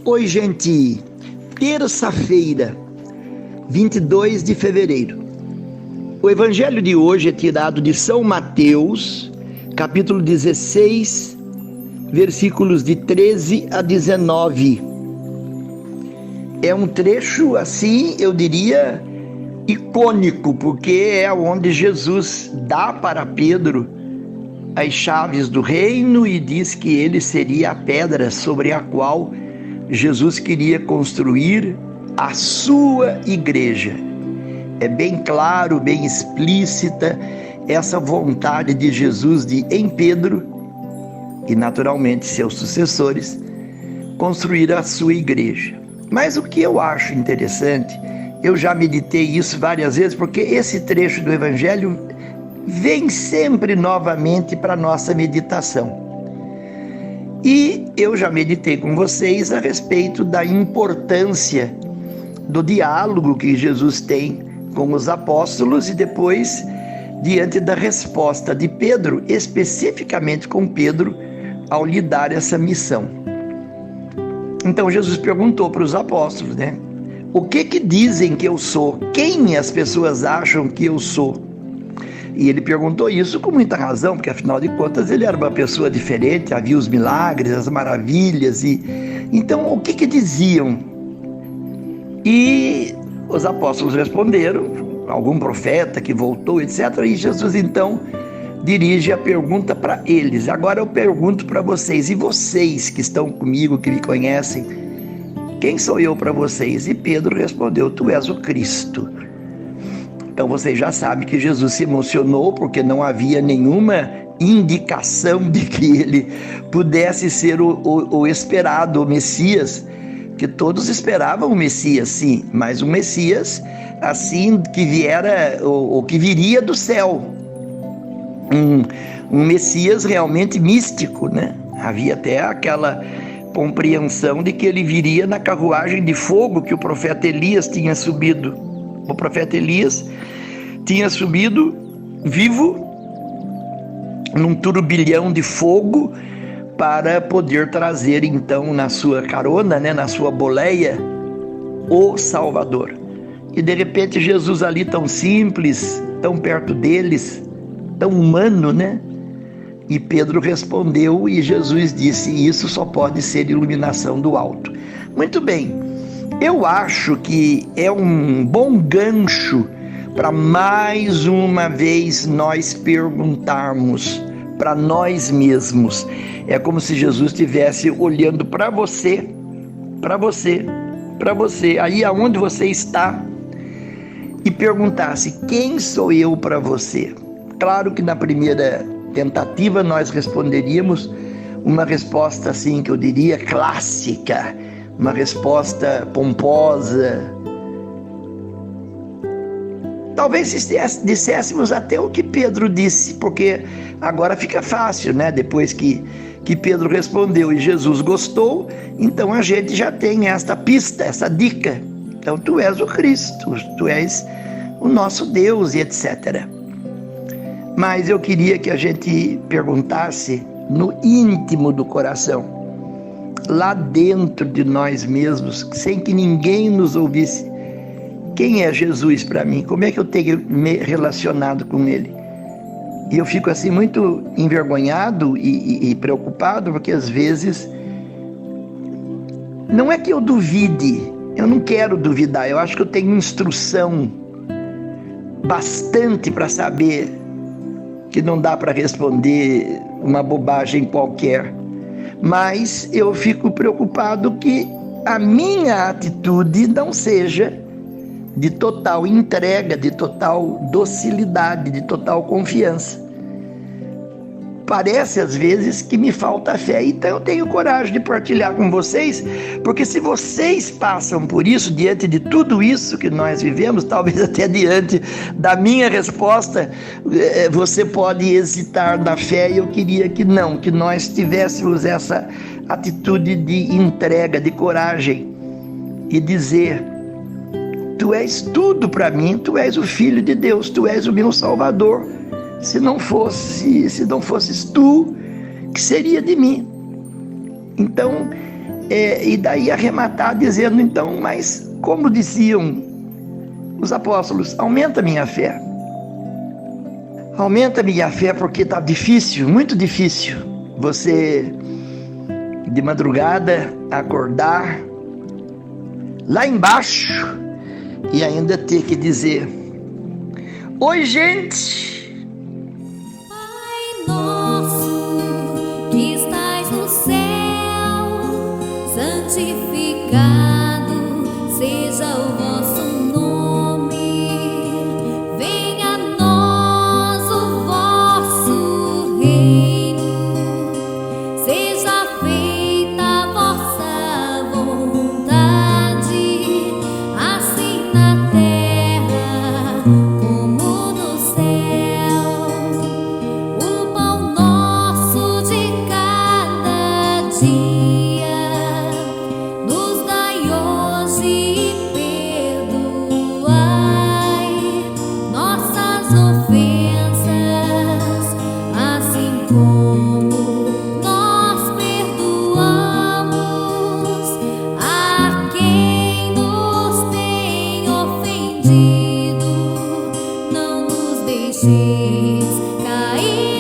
Oi, gente! Terça-feira, 22 de fevereiro. O evangelho de hoje é tirado de São Mateus, capítulo 16, versículos de 13 a 19. É um trecho, assim, eu diria, icônico, porque é onde Jesus dá para Pedro as chaves do reino e diz que ele seria a pedra sobre a qual Jesus queria construir a sua igreja. É bem claro, bem explícita essa vontade de Jesus de, em Pedro e naturalmente seus sucessores, construir a sua igreja. Mas o que eu acho interessante, eu já meditei isso várias vezes, porque esse trecho do Evangelho vem sempre novamente para a nossa meditação. E eu já meditei com vocês a respeito da importância do diálogo que Jesus tem com os apóstolos e depois diante da resposta de Pedro, especificamente com Pedro, ao lhe dar essa missão. Então Jesus perguntou para os apóstolos, o que dizem que eu sou? Quem as pessoas acham que eu sou? E ele perguntou isso com muita razão, porque afinal de contas ele era uma pessoa diferente, havia os milagres, as maravilhas. Então o que diziam? E os apóstolos responderam, algum profeta que voltou, etc. E Jesus então dirige a pergunta para eles. Agora eu pergunto para vocês, e vocês que estão comigo, que me conhecem, quem sou eu para vocês? E Pedro respondeu, tu és o Cristo. Então vocês já sabem que Jesus se emocionou porque não havia nenhuma indicação de que ele pudesse ser o esperado, o Messias, que todos esperavam o Messias, sim, mas o Messias, assim, que viera, o que viria do céu, um Messias realmente místico, Havia até aquela compreensão de que ele viria na carruagem de fogo que o profeta Elias tinha subido. O profeta Elias tinha subido vivo num turbilhão de fogo para poder trazer então na sua carona, na sua boleia, o Salvador. E de repente Jesus ali tão simples, tão perto deles, tão humano, E Pedro respondeu e Jesus disse, isso só pode ser iluminação do alto. Muito bem. Eu acho que é um bom gancho para mais uma vez nós perguntarmos para nós mesmos. É como se Jesus estivesse olhando para você, aí aonde você está, e perguntasse, quem sou eu para você? Claro que na primeira tentativa nós responderíamos uma resposta assim que eu diria clássica, uma resposta pomposa. Talvez disséssemos até o que Pedro disse, porque agora fica fácil, depois que Pedro respondeu e Jesus gostou, então a gente já tem esta pista, essa dica. Então tu és o Cristo, tu és o nosso Deus e etc. Mas eu queria que a gente perguntasse no íntimo do coração, lá dentro de nós mesmos, sem que ninguém nos ouvisse, quem é Jesus para mim? Como é que eu tenho me relacionado com ele? E eu fico assim muito envergonhado e preocupado, porque às vezes não é que eu duvide, eu não quero duvidar, eu acho que eu tenho instrução bastante para saber que não dá para responder uma bobagem qualquer. Mas eu fico preocupado que a minha atitude não seja de total entrega, de total docilidade, de total confiança. Parece às vezes que me falta fé, então eu tenho coragem de partilhar com vocês, porque se vocês passam por isso, diante de tudo isso que nós vivemos, talvez até diante da minha resposta, você pode hesitar na fé, e eu queria que não, que nós tivéssemos essa atitude de entrega, de coragem, e dizer, tu és tudo para mim, tu és o Filho de Deus, tu és o meu Salvador. Se não fosses tu, que seria de mim? Então, E daí arrematar dizendo, então, mas como diziam os apóstolos, aumenta minha fé. Aumenta minha fé porque está difícil, muito difícil. Você de madrugada acordar lá embaixo e ainda ter que dizer: oi, gente. Pai nosso que estais no céu, santificado seja o vosso nome. Venha a nós o vosso reino. Seja feita a vossa vontade, assim na terra como no céu. O pão nosso de cada dia nos dai hoje e perdoai nossas ofensas, assim como nós perdoamos a quem nos tem ofendido. Não nos deixeis cair